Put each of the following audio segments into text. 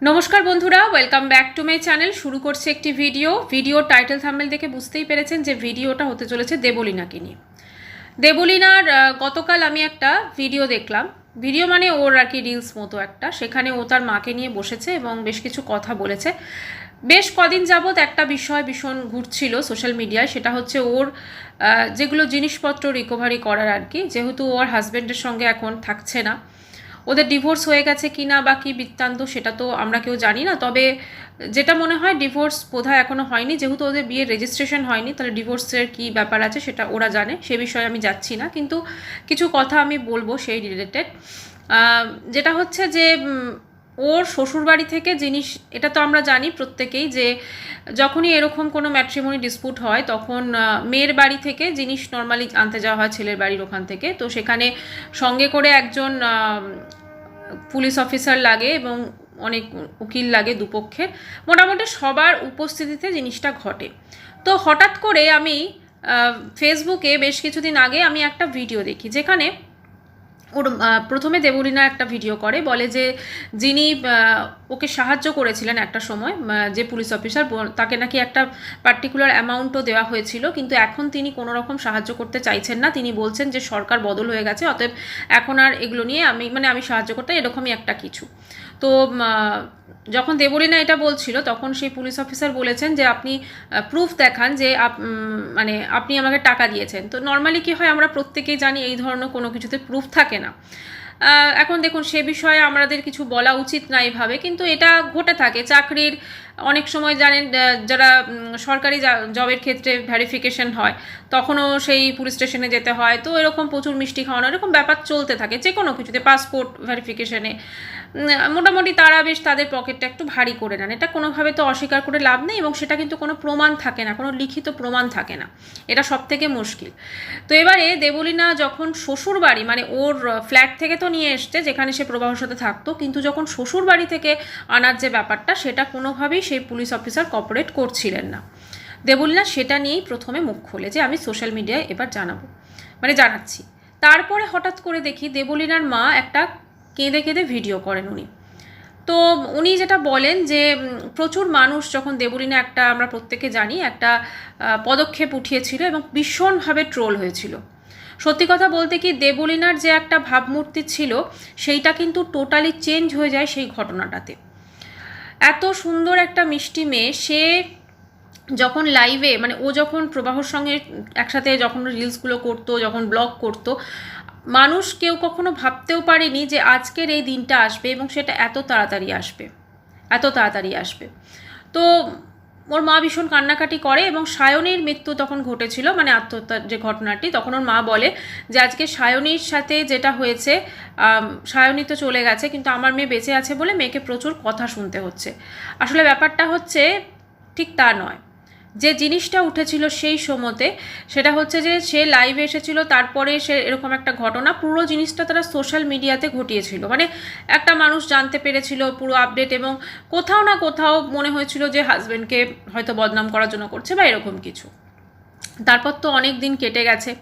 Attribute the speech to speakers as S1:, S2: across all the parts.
S1: নমস্কার বন্ধুরা, welcome back to my channel. শুরু করছে একটি ভিডিও টাইটেল থাম্বনেল দেখে বুঝতেই পেরেছেন যে ভিডিওটা হতে চলেছে দেবলীনাকে নিয়ে। দেবলীনার গতকাল আমি একটা ভিডিও দেখলাম, ভিডিও মানে ওর আর কি রিলস মতো একটা, সেখানে ও তার মাকে নিয়ে বসেছে এবং বেশ কিছু কথা বলেছে। বেশ কদিন যাবৎ একটা বিষয় ভীষণ ঘুরছিল সোশ্যাল মিডিয়ায়, সেটা হচ্ছে ওর যেগুলো জিনিসপত্র রিকভারি করার আর কি, যেহেতু ওর হাজব্যান্ডের সঙ্গে এখন থাকছে না, ওদের ডিভোর্স হয়ে গেছে কিনা বা কী বৃত্তান্ত সেটা তো আমরা কেউ জানি না। তবে যেটা মনে হয় ডিভোর্স বোধহয় এখনও হয়নি, যেহেতু ওদের বিয়ের রেজিস্ট্রেশন হয়নি, তাহলে ডিভোর্সের কী ব্যাপার আছে সেটা ওরা জানে, সে বিষয়ে আমি যাচ্ছি না, কিন্তু কিছু কথা আমি বলবো সেই রিলেটেড। যেটা হচ্ছে যে ওর শ্বশুরবাড়ি থেকে জিনিস, এটা তো আমরা জানি প্রত্যেকেই যে যখনই এরকম কোনো ম্যাট্রিমনি ডিসপুট হয় তখন মেয়ের বাড়ি থেকে জিনিস নর্মালি আনতে যাওয়া হয় ছেলের বাড়ির ওখান থেকে। তো সেখানে সঙ্গে করে একজন পুলিশ অফিসার লাগে এবং অনেক উকিল লাগে দুপক্ষের, মোটামুটি সবার উপস্থিতিতে জিনিসটা ঘটে। তো হঠাৎ করে আমি ফেসবুকে বেশ কিছুদিন আগে আমি একটা ভিডিও দেখি, যেখানে ওর প্রথমে দেবলীনা একটা ভিডিও করে, বলে যে যিনি ওকে সাহায্য করেছিলেন একটা সময়, যে পুলিশ অফিসার, তাকে নাকি একটা পার্টিকুলার অ্যামাউন্টও দেওয়া হয়েছিল, কিন্তু এখন তিনি কোনো রকম সাহায্য করতে চাইছেন না। তিনি বলছেন যে সরকার বদল হয়ে গেছে, অতএব এখন আর এগুলো নিয়ে আমি সাহায্য করতে, এরকমই একটা কিছু। তো যখন দেবলীনা এটা বলছিল তখন সেই পুলিশ অফিসার বলেছেন যে আপনি প্রুফ দেখান যে আপনি আমাকে টাকা দিয়েছেন। তো নর্মালি কী হয়, আমরা প্রত্যেকেই জানি এই ধরনের কোনো কিছুতে প্রুফ থাকে না। এখন দেখুন, সে বিষয়ে আমাদের কিছু বলা উচিত না এইভাবে, কিন্তু এটা ঘটে থাকে চাকরির অনেক সময়, জানেন যারা সরকারি জবের ক্ষেত্রে ভেরিফিকেশন হয় তখনও সেই পুলিশ স্টেশনে যেতে হয়। তো এরকম প্রচুর মিষ্টি খাওয়ানো, এরকম ব্যাপার চলতে থাকে যে কোনো কিছুতে, পাসপোর্ট ভেরিফিকেশনে মোটামুটি তারা বেশ তাদের পকেটটা একটু ভারী করে নেন, এটা কোনোভাবে তো অস্বীকার করে লাভ নেই, এবং সেটা কিন্তু কোনো প্রমাণ থাকে না, কোনো লিখিত প্রমাণ থাকে না, এটা সব থেকে মুশকিল। তো এবারে দেবলীনা যখন শ্বশুর বাড়ি, মানে ওর ফ্ল্যাট থেকে তো নিয়ে এসছে যেখানে সে প্রবাহর সাথে থাকতো, কিন্তু যখন শ্বশুর বাড়ি থেকে আনার যে ব্যাপারটা, সেটা কোনোভাবেই সেই পুলিশ অফিসার কোঅপারেট করছিলেন না। দেবলীনা সেটা নিয়েই প্রথমে মুখ খোলে যে আমি সোশ্যাল মিডিয়ায় এবার জানাচ্ছি। তারপরে হঠাৎ করে দেখি দেবলীনার মা একটা কেঁদে কেঁদে ভিডিও করেন উনি। তো উনি যেটা বলেন যে প্রচুর মানুষ যখন দেবলীনা একটা, আমরা প্রত্যেকে জানি, একটা পদক্ষেপ উঠিয়েছিল এবং ভীষণভাবে ট্রোল হয়েছিল। সত্যি কথা বলতে কি, দেবলীনার যে একটা ভাবমূর্তি ছিল সেইটা কিন্তু টোটালি চেঞ্জ হয়ে যায় সেই ঘটনাটাতে। এত সুন্দর একটা মিষ্টি মেয়ে, সে যখন লাইভে, মানে ও যখন প্রবাহর সঙ্গে একসাথে যখন রিলসগুলো করতো, যখন ব্লগ করতো, মানুষ কেউ কখনো ভাবতেও পারেনি যে আজকের এই দিনটা আসবে এবং সেটা এত তাড়াতাড়ি আসবে। তো ওর মা ভীষণ কান্নাকাটি করে, এবং সায়নীর মৃত্যু তখন ঘটেছিল, মানে আত্মহত্যার যে ঘটনাটি, তখন ওর মা বলে যে আজকে সায়নীর সাথে যেটা হয়েছে, সায়নী তো চলে গেছে কিন্তু আমার মেয়ে বেঁচে আছে বলে মেয়েকে প্রচুর কথা শুনতে হচ্ছে। আসলে ব্যাপারটা হচ্ছে ঠিক তা নয়। যে জিনিসটা উঠেছিল সেই সময়তে, সেটা হচ্ছে যে সে লাইভে এসেছিল, তারপরে সে এরকম একটা ঘটনা, পুরো জিনিসটা তারা সোশ্যাল মিডিয়াতে ঘটিয়েছিল, মানে একটা মানুষ জানতে পেরেছিল পুরো আপডেট, এবং কোথাও না কোথাও মনে হয়েছিল যে হাজব্যান্ডকে হয়তো বদনাম করার জন্য করছে বা এরকম কিছু। তারপর তো অনেক দিন কেটে গেছে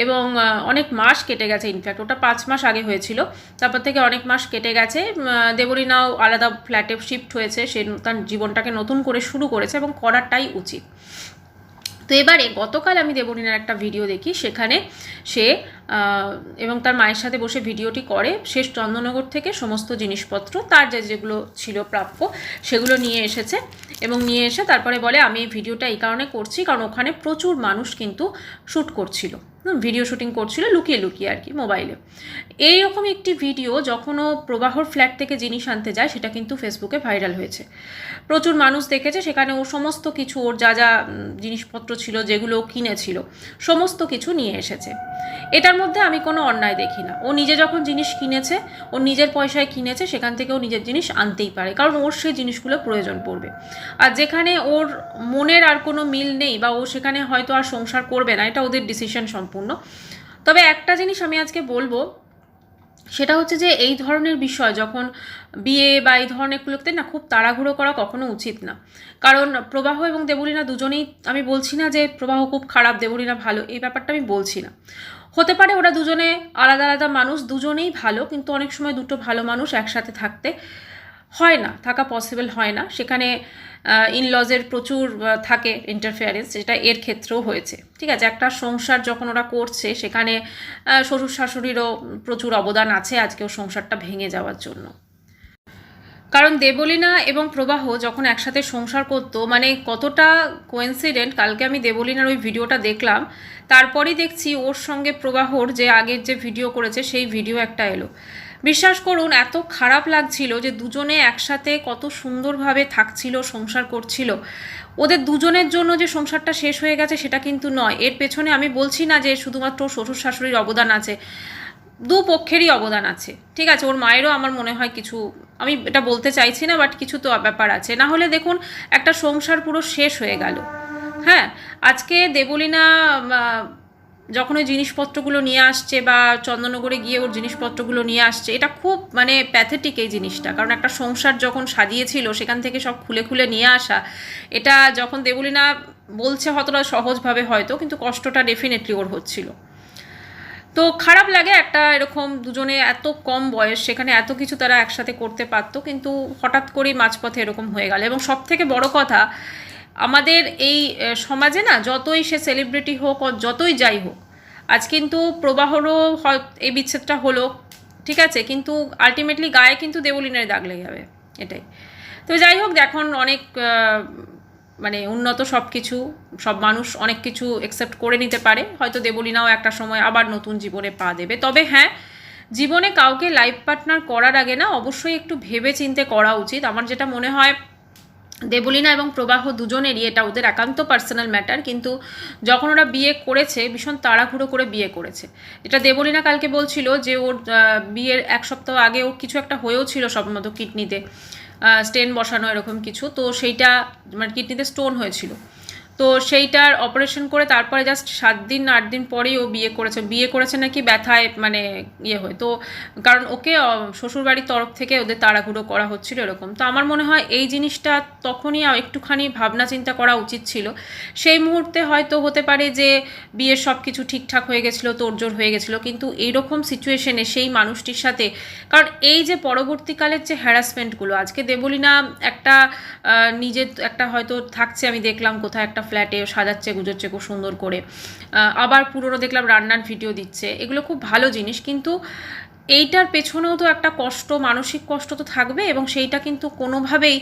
S1: এবং অনেক মাস কেটে গেছে, ইনফ্যাক্ট ওটা 5 মাস আগে হয়েছিল, তারপর থেকে অনেক মাস কেটে গেছে। দেবলীনাও আলাদা ফ্ল্যাটে শিফট হয়েছে, সে তার জীবনটাকে নতুন করে শুরু করেছে এবং করাটাই উচিত। তো এবারে গতকাল আমি দেবলীনার একটা ভিডিও দেখি, সেখানে সে এবং তার মায়ের সাথে বসে ভিডিওটি করে, শেষ চন্দননগর থেকে সমস্ত জিনিসপত্র তার যেগুলো ছিল প্রাপ্য সেগুলো নিয়ে এসেছে, এবং নিয়ে এসে তারপরে বলে আমি এই ভিডিওটা এই কারণে করছি কারণ ওখানে প্রচুর মানুষ কিন্তু শ্যুট করছিল, ভিডিও শ্যুটিং করছিল লুকিয়ে লুকিয়ে আর কি মোবাইলে। এইরকম একটি ভিডিও যখন ও প্রবাহর ফ্ল্যাট থেকে জিনিস আনতে যায়, সেটা কিন্তু ফেসবুকে ভাইরাল হয়েছে, প্রচুর মানুষ দেখেছে। সেখানে ও সমস্ত কিছু, ওর যা যা জিনিসপত্র ছিল যেগুলো কিনেছিল সমস্ত কিছু নিয়ে এসেছে। এটার মধ্যে আমি কোনো অন্যায় দেখি না। ও নিজে যখন জিনিস কিনেছে, ও নিজের পয়সায় কিনেছে, সেখান থেকে ও নিজের জিনিস আনতেই পারে, কারণ ওর সেই জিনিসগুলো প্রয়োজন পড়বে। আর যেখানে ওর মনের আর কোনো মিল নেই বা ও সেখানে হয়তো আর সংসার করবে না, এটা ওদের ডিসিশন সম্পূর্ণ। তবে একটা জিনিস আমি আজকে বলবো, সেটা হচ্ছে যে এই ধরনের বিষয় যখন বিয়ে বা এই ধরনেরগুলোতে না, খুব তাড়াহুড়ো করা কখনো উচিত না। কারণ প্রবাহ এবং দেবলীনা দুজনেই, আমি বলছি না যে প্রবাহ খুব খারাপ দেবলীনা ভালো, এই ব্যাপারটা আমি বলছি না। হতে পারে ওরা দুজনে আলাদা আলাদা মানুষ, দুজনেই ভালো, কিন্তু অনেক সময় দুটো ভালো মানুষ একসাথে থাকতে হয় না, থাকা পসিবল হয় না, সেখানে ইনলজের প্রচুর থাকে ইন্টারফেয়ারেন্স, যেটা এর ক্ষেত্রেও হয়েছে। ঠিক আছে, একটা সংসার যখন ওরা করছে সেখানে শ্বশুর শাশুড়িরও প্রচুর অবদান আছে আজকেও সংসারটা ভেঙে যাওয়ার জন্য। কারণ দেবলীনা এবং প্রবাহ যখন একসাথে সংসার করতো, মানে কতটা কোয়েন্সিডেন্ট, কালকে আমি দেবলীনার ওই ভিডিওটা দেখলাম, তারপরেই দেখছি ওর সঙ্গে প্রবাহর যে আগের যে ভিডিও করেছে সেই ভিডিও একটা এলো। বিশ্বাস করুন, এত খারাপ লাগছিল যে দুজনে একসাথে কত সুন্দরভাবে থাকছিল, সংসার করছিল। ওদের দুজনের জন্য যে সংসারটা শেষ হয়ে গেছে সেটা কিন্তু নয়, এর পেছনে আমি বলছি না যে শুধুমাত্র শ্বশুর শাশুড়ির অবদান আছে, দু পক্ষেরই অবদান আছে। ঠিক আছে, ওর মায়েরও আমার মনে হয় কিছু, আমি এটা বলতে চাইছি না, বাট কিছু তো ব্যাপার আছে, না হলে দেখুন একটা সংসার পুরো শেষ হয়ে গেল। হ্যাঁ, আজকে দেবলীনা যখন ওই জিনিসপত্রগুলো নিয়ে আসছে বা চন্দননগরে গিয়ে ওর জিনিসপত্রগুলো নিয়ে আসছে, এটা খুব মানে প্যাথেটিক এই জিনিসটা। কারণ একটা সংসার যখন সাজিয়েছিল সেখান থেকে সব খুলে খুলে নিয়ে আসা, এটা যখন দেবলীনা বলছে হয়তোটা সহজভাবে হয়তো, কিন্তু কষ্টটা ডেফিনেটলি ওর হচ্ছিল। তো খারাপ লাগে একটা এরকম দুজনে এত কম বয়স, সেখানে এত কিছু তারা একসাথে করতে পারতো, কিন্তু হঠাৎ করেই মাঝপথে এরকম হয়ে গেল। এবং সব থেকে বড় কথা, আমাদের এই সমাজে না, যতই সে সেলিব্রিটি হোক আর যতই যাই হোক, আজ কিন্তু প্রবাহরও হয় এই বিচ্ছেদটা হলো, ঠিক আছে, কিন্তু আলটিমেটলি গায়ে কিন্তু দেবলীনার দাগ লেগে যাবে, এটাই। তো যাই হোক, এখন অনেক মানে উন্নত সব কিছু, সব মানুষ অনেক কিছু অ্যাকসেপ্ট করে নিতে পারে, হয়তো দেবলীনাও একটা সময় আবার নতুন জীবনে পা দেবে। তবে হ্যাঁ, জীবনে কাউকে লাইফ পার্টনার করার আগে না অবশ্যই একটু ভেবে চিন্তে করা উচিত। আমার যেটা মনে হয়, দেবলীনা এবং প্রবাহ দুজনেরই এটা ওদের একান্ত পার্সোনাল ম্যাটার, কিন্তু যখন ওরা বিয়ে করেছে ভীষণ তাড়াহুড়ো করে বিয়ে করেছে। এটা দেবলীনা কালকে বলছিল যে ওর বিয়ের এক সপ্তাহ আগে ওর কিছু একটা হয়েও ছিল সম্ভবত কিডনিতে স্টেন বসানো এরকম কিছু, তো সেইটা মানে কিডনিতে স্টোন হয়েছিল, তো সেইটার অপারেশন করে তারপরে জাস্ট 7 দিন 8 দিন পরেই ও বিয়ে করেছে নাকি ব্যথায় মানে ইয়ে হয় তো, কারণ ওকে শ্বশুরবাড়ির তরফ থেকে ওদের তাড়াহুড়ো করা হচ্ছিল এরকম। তো আমার মনে হয় এই জিনিসটা তখনই একটুখানি ভাবনা চিন্তা করা উচিত ছিল। সেই মুহূর্তে হয়তো হতে পারে যে বিয়ের সব কিছু ঠিকঠাক হয়ে গেছিলো, তোড়জোড় হয়ে গেছিলো, কিন্তু এইরকম সিচুয়েশনে সেই মানুষটির সাথে, কারণ এই যে পরবর্তীকালের যে হ্যারাসমেন্টগুলো, আজকে দেবলীনা একটা নিজের একটা হয়তো থাকছে, আমি দেখলাম কোথায় একটা ফ্ল্যাটে সাজাচ্ছে গুজোচ্ছে খুব সুন্দর করে, আবার পুরনো দেখলাম রান্নার ভিডিও দিচ্ছে, এগুলো খুব ভালো জিনিস, কিন্তু এইটার পেছনেও তো একটা কষ্ট, মানসিক কষ্ট তো থাকবে, এবং সেইটা কিন্তু কোনোভাবেই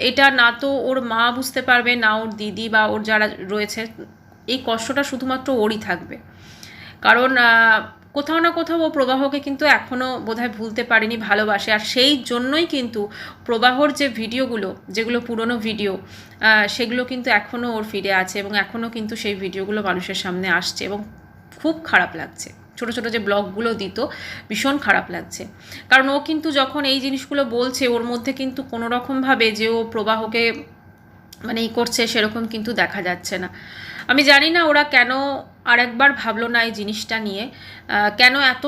S1: এটা না তো ওর মা বুঝতে পারবে, না ওর দিদি বা ওর যারা রয়েছে, এই কষ্টটা শুধুমাত্র ওরই থাকবে। কারণ কোথাও না কোথাও ও প্রবাহকে কিন্তু এখনও বোধহয় ভুলতে পারেনি, ভালোবাসে, আর সেই জন্যই কিন্তু প্রবাহর যে ভিডিওগুলো, যেগুলো পুরনো ভিডিও, সেগুলো কিন্তু এখনও ওর ফিরে আছে, এবং এখনও কিন্তু সেই ভিডিওগুলো মানুষের সামনে আসছে, এবং খুব খারাপ লাগছে। ছোটো ছোটো যে ব্লগগুলো দিত, ভীষণ খারাপ লাগছে। কারণ ও কিন্তু যখন এই জিনিসগুলো বলছে, ওর মধ্যে কিন্তু কোনো রকমভাবে যে ও প্রবাহকে মানে এই করছে সেরকম কিন্তু দেখা যাচ্ছে না। আমি জানি না ওরা কেন আরেকবার ভাবলো না এই জিনিসটা নিয়ে, কেন এত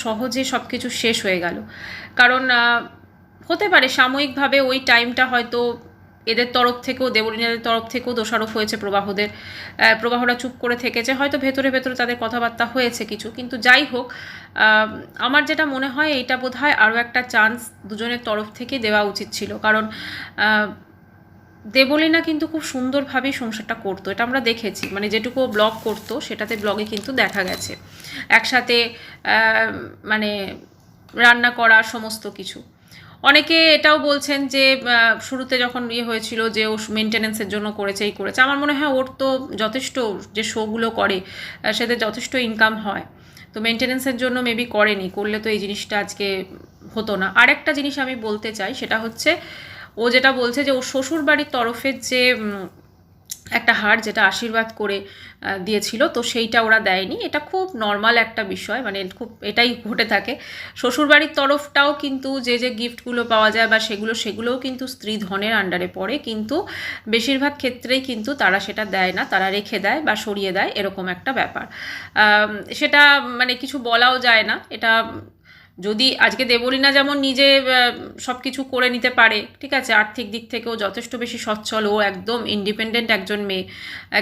S1: সহজে সব কিছু শেষ হয়ে গেল। কারণ হতে পারে সাময়িকভাবে ওই টাইমটা হয়তো এদের তরফ থেকেও, দেবলীনাদের তরফ থেকেও দোষারোপ হয়েছে প্রবাহরা চুপ করে থেকেছে, হয়তো ভেতরে ভেতরে তাদের কথাবার্তা হয়েছে কিছু, কিন্তু যাই হোক, আমার যেটা মনে হয় এইটা বোধহয় আরও একটা চান্স দুজনের তরফ থেকে দেওয়া উচিত ছিল। কারণ দেবলীনা কিন্তু খুব সুন্দরভাবেই সংসারটা করতো, এটা আমরা দেখেছি, মানে যেটুকু ব্লগ করতো সেটাতে ব্লগে কিন্তু দেখা গেছে, একসাথে মানে রান্না করা সমস্ত কিছু। অনেকে এটাও বলছেন যে শুরুতে যখন হয়েছিল যে ও মেনটেন্যান্সের জন্য করেছে, এই করেছে, আমার মনে হয় ওর তো যথেষ্ট, যে শোগুলো করে সেদের যথেষ্ট ইনকাম হয়, তো মেনটেন্যান্সের জন্য মেবি করেনি, করলে তো এই জিনিসটা আজকে হতো না। আরেকটা জিনিস আমি বলতে চাই, সেটা হচ্ছে ও যেটা বলছে যে ওর শ্বশুর বাড়ির তরফের যে একটা হার যেটা আশীর্বাদ করে দিয়েছিল, তো সেইটা ওরা দেয়নি, এটা খুব নর্মাল একটা বিষয়, মানে খুব এটাই ঘটে থাকে। শ্বশুরবাড়ির তরফটাও কিন্তু যে গিফটগুলো পাওয়া যায় বা সেগুলোও কিন্তু স্ত্রী ধনের আন্ডারে পড়ে, কিন্তু বেশিরভাগ ক্ষেত্রেই কিন্তু তারা সেটা দেয় না, তারা রেখে দেয় বা সরিয়ে দেয়, এরকম একটা ব্যাপার। সেটা মানে কিছু বলাও যায় না, এটা যদি আজকে দেবলীনা যেমন নিজে সব কিছু করে নিতে পারে, ঠিক আছে, আর্থিক দিক থেকেও যথেষ্ট বেশি সচ্ছল, ও একদম ইন্ডিপেন্ডেন্ট একজন মেয়ে,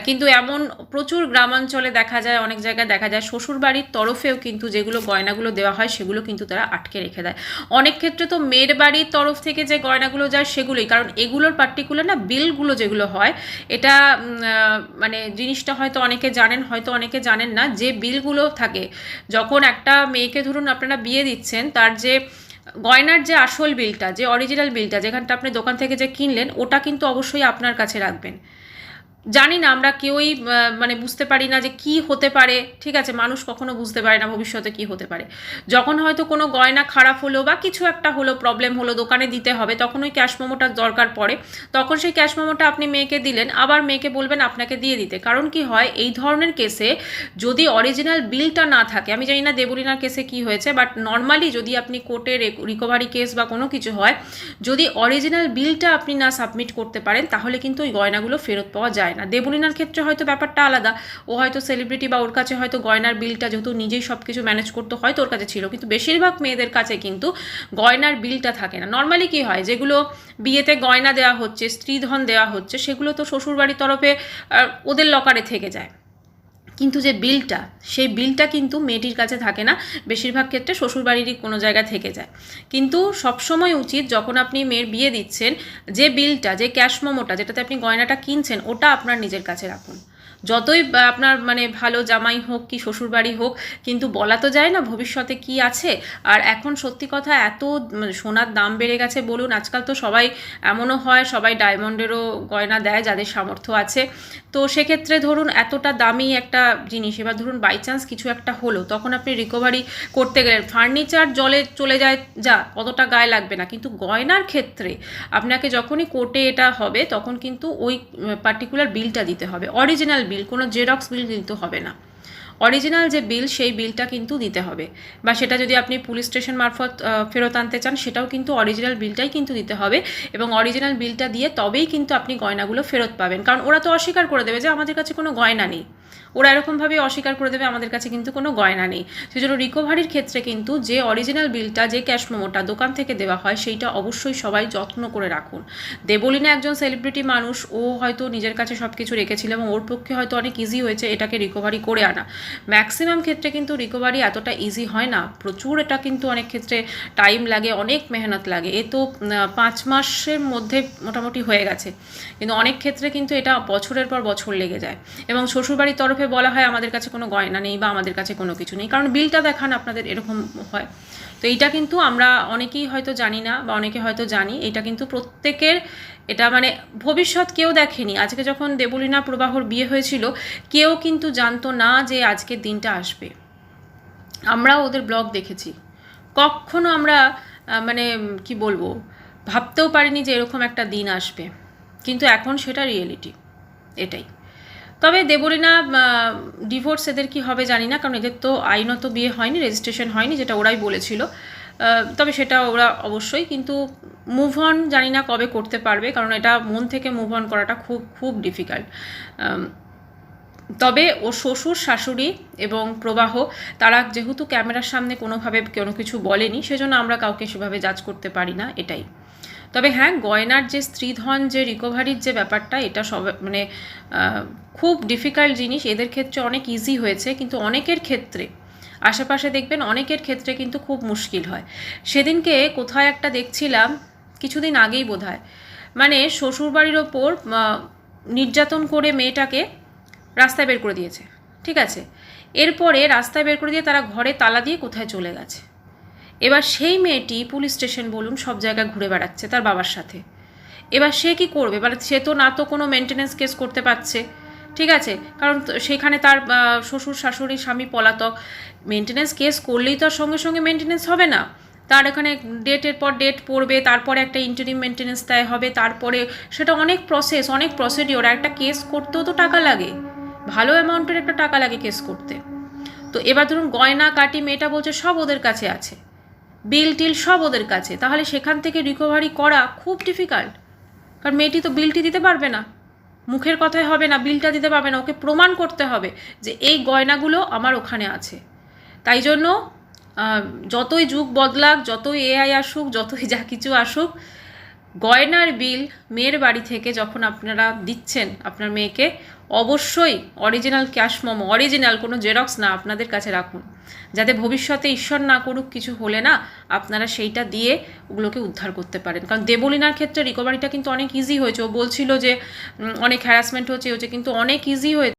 S1: কিন্তু এমন প্রচুর গ্রামাঞ্চলে দেখা যায়, অনেক জায়গায় দেখা যায় শ্বশুরবাড়ির তরফেও কিন্তু যেগুলো গয়নাগুলো দেওয়া হয় সেগুলো কিন্তু তারা আটকে রেখে দেয়। অনেক ক্ষেত্রে তো মেয়ের বাড়ির তরফ থেকে যে গয়নাগুলো যায় সেগুলোই, কারণ এগুলোর পার্টিকুলার না বিলগুলো যেগুলো হয়, এটা মানে জিনিসটা হয়তো অনেকে জানেন, হয়তো অনেকে জানেন না, যে বিলগুলো থাকে যখন একটা মেয়েকে ধরুন আপনারা বিয়ে দিচ্ছেন, তার যে গয়নার যে আসল বিলটা, যে অরিজিনাল বিলটা, যেখানটা আপনি দোকান থেকে যে কিনলেন, ওটা কিন্তু অবশ্যই আপনার কাছে রাখবেন। জানি না, আমরা কেউই মানে বুঝতে পারি না যে কি হতে পারে, ঠিক আছে, মানুষ কখনো বুঝতে পারে না ভবিষ্যতে কি হতে পারে। যখন হয়তো কোনো গয়না খারাপ হলো বা কিছু একটা হলো, প্রবলেম হলো, দোকানে দিতে হবে, তখন ওই ক্যাশ মেমোটার দরকার পড়ে, তখন সেই ক্যাশ মেমোটা আপনি মেয়েকে দিলেন, আবার মেয়েকে বলবেন আপনাকে দিয়ে দিতে। কারণ কি হয়, এই ধরনের কেসে যদি অরিজিনাল বিলটা না থাকে, আমি জানি না দেবলীনার কেসে কি হয়েছে, বাট নর্মালি যদি আপনি কোর্টে রিকভারি কেস বা কোনো কিছু হয়, যদি অরিজিনাল বিলটা আপনি না সাবমিট করতে পারেন, তাহলে কিন্তু ওই গয়নাগুলো ফেরত পাওয়া যায় না। দেবলীনার ক্ষেত্রে হয়তো ব্যাপারটা আলাদা, ও হয়তো সেলিব্রিটি বা ওর কাছে হয়তো গয়নার বিলটা যেহেতু নিজেই সব কিছু ম্যানেজ করতে হয়তো ওর কাছে ছিল, কিন্তু বেশিরভাগ মেয়েদের কাছে কিন্তু গয়নার বিলটা থাকে না। নর্মালি কি হয়, যেগুলো বিয়েতে গয়না দেওয়া হচ্ছে, স্ত্রীধন দেওয়া হচ্ছে, সেগুলো তো শ্বশুরবাড়ির তরফে ওদের লকারে থেকে যায়, কিন্তু যে বিলটা, সেই বিলটা কিন্তু মেয়েটির কাছে থাকে না, বেশিরভাগ ক্ষেত্রে শ্বশুরবাড়িরই কোনো জায়গায় থেকে যায়। কিন্তু সবসময় উচিত, যখন আপনি মেয়ের বিয়ে দিচ্ছেন, যে বিলটা, যে ক্যাশ মেমোটা, যেটাতে আপনি গয়নাটা কিনছেন, ওটা আপনার নিজের কাছে রাখুন। যতই আপনার মানে ভালো জামাই হোক কি শ্বশুরবাড়ি হোক, কিন্তু বলা তো যায় না ভবিষ্যতে কি আছে। আর এখন সত্যি কথা, এত সোনার দাম বেড়ে গেছে বলুন, আজকাল তো সবাই এমনও হয়, সবাই ডায়মন্ডেরও গয়না দেয় যাদের সামর্থ্য আছে। তো সেক্ষেত্রে ধরুন এতটা দামি একটা জিনিস, এবার ধরুন বাই চান্স কিছু একটা হলো, তখন আপনি রিকভারি করতে গেলেন, ফার্নিচার জলে চলে যায়, যা অতটা গায়ে লাগবে না, কিন্তু গয়নার ক্ষেত্রে আপনাকে যখনই কোর্টে এটা হবে, তখন কিন্তু ওই পার্টিকুলার বিলটা দিতে হবে, অরিজিনাল বিল, কোনো জেরক্স বিল কিন্তু হবে না। অরিজিনাল যে বিল, সেই বিলটা কিন্তু দিতে হবে, বা সেটা যদি আপনি পুলিশ স্টেশন মারফত ফেরত আনতে চান, সেটাও কিন্তু অরিজিনাল বিলটাই কিন্তু দিতে হবে, এবং অরিজিনাল বিলটা দিয়ে তবেই কিন্তু আপনি গয়নাগুলো ফেরত পাবেন। কারণ ওরা তো অস্বীকার করে দেবে যে আমাদের কাছে কোনো গয়না নেই, ওরা এরকমভাবে অস্বীকার করে দেবে আমাদের কাছে কিন্তু কোনো গয়না নেই। সেজন্য রিকভারির ক্ষেত্রে কিন্তু যে অরিজিনাল বিলটা, যে ক্যাশ মেমোটা দোকান থেকে দেওয়া হয়, সেইটা অবশ্যই সবাই যত্ন করে রাখুন। দেবলীনা একজন সেলিব্রিটি মানুষ, ও হয়তো নিজের কাছে সব কিছু রেখেছিল এবং ওর পক্ষে হয়তো অনেক ইজি হয়েছে এটাকে রিকভারি করে আনা। ম্যাক্সিমাম ক্ষেত্রে কিন্তু রিকভারি এতটা ইজি হয় না, প্রচুর এটা কিন্তু অনেক ক্ষেত্রে টাইম লাগে, অনেক মেহনত লাগে। এ তো 5 মাসের মধ্যে মোটামুটি হয়ে গেছে, কিন্তু অনেক ক্ষেত্রে কিন্তু এটা বছরের পর বছর লেগে যায়। এবং শ্বশুরবাড়ির তরফে বলা হয় আমাদের কাছে কোনো গয়না নেই বা আমাদের কাছে কোনো কিছু নেই, কারণ বিলটা দেখান আপনাদের, এরকম হয়। তো এইটা কিন্তু আমরা অনেকেই হয়তো জানি না, বা অনেকে হয়তো জানি, এটা কিন্তু প্রত্যেকের, এটা মানে ভবিষ্যৎ কেউ দেখেনি। আজকে যখন দেবলীনা প্রবাহর বিয়ে হয়েছিল, কেউ কিন্তু জানতো না যে আজকের দিনটা আসবে। আমরা ওদের ব্লগ দেখেছি, কখনো আমরা মানে কি বলবো, ভাবতেও পারিনি যে এরকম একটা দিন আসবে, কিন্তু এখন সেটা রিয়েলিটি, এটাই। তবে দেবলীনা ডিভোর্স এদের কি হবে জানি না, কারণ এদের তো আইনত বিয়ে হয়নি, রেজিস্ট্রেশন হয়নি, যেটা ওরাই বলেছিল। তবে সেটা ওরা অবশ্যই, কিন্তু মুভ অন জানি না কবে করতে পারবে, কারণ এটা মন থেকে মুভ অন করাটা খুব খুব ডিফিকাল্ট। তবে ও শ্বশুর শাশুড়ি এবং প্রবাহ, তারা যেহেতু ক্যামেরার সামনে কোনোভাবে কোনো কিছু বলেনি, সেজন্য আমরা কাউকে সেভাবে জাজ করতে পারি না, এটাই। তবে হ্যাঁ, গয়নার যে স্ত্রীধন, যে রিকভারির যে ব্যাপারটা, এটা সব মানে খুব ডিফিকাল্ট জিনিস। এদের ক্ষেত্রে অনেক ইজি হয়েছে, কিন্তু অনেকের ক্ষেত্রে, আশেপাশে দেখবেন অনেকের ক্ষেত্রে কিন্তু খুব মুশকিল হয়। সেদিনকে কোথায় একটা দেখছিলাম, কিছুদিন আগেই বোধহয়, মানে শ্বশুরবাড়ির ওপর নির্যাতন করে মেয়েটাকে রাস্তায় বের করে দিয়েছে, ঠিক আছে, এরপরে রাস্তায় বের করে দিয়ে তারা ঘরে তালা দিয়ে কোথায় চলে গেছে। এবার সেই মেয়েটি পুলিশ স্টেশন বলুন সব জায়গায় ঘুরে বেড়াচ্ছে তার বাবার সাথে। এবার সে কি করবে, মানে সে তো না তো কোনো মেনটেনেন্স কেস করতে পারছে, ঠিক আছে, কারণ সেখানে তার শ্বশুর শাশুড়ি স্বামী পলাতক। মেনটেনেন্স কেস করলেই তো আর সঙ্গে সঙ্গে মেনটেনেন্স হবে না, তার এখানে ডেটের পর ডেট পড়বে, তারপরে একটা ইন্টারিম মেনটেনেন্স দেয় হবে, তারপরে সেটা অনেক প্রসেস, অনেক প্রসিডিওর। একটা কেস করতেও তো টাকা লাগে, ভালো অ্যামাউন্টের একটা টাকা লাগে কেস করতে। তো এবার ধরুন গয়না কাটি, মেয়েটা বলছে সব ওদের কাছে আছে, বিল টিল সব ওদের কাছে, তাহলে সেখান থেকে রিকভারি করা খুব ডিফিকাল্ট। কারণ মেয়েটি তো বিলটি দিতে পারবে না, মুখের কথায় হবে না, বিলটা দিতে পারবে না, ওকে প্রমাণ করতে হবে যে এই গয়নাগুলো আমার ওখানে আছে। তাই জন্য যতই যুগ বদলাক, যতই এআই আসুক, যতই যা কিছু আসুক, গয়নার বিল মেয়ের বাড়ি থেকে যখন আপনারা দিচ্ছেন আপনার মেয়েকে, অবশ্যই অরিজিনাল ক্যাশ মেমো, অরিজিনাল কোনো জেরক্স না, আপনাদের কাছে রাখুন, যাতে ভবিষ্যতে ঈশ্বর না করুক কিছু হলে না আপনারা সেইটা দিয়ে ওগুলোকে উদ্ধার করতে পারেন। কারণ দেবলীনার ক্ষেত্রে রিকভারিটা কিন্তু অনেক ইজি হয়েছে। ও বলছিল যে অনেক হ্যারাসমেন্ট হচ্ছে, কিন্তু অনেক ইজি হয়েছে।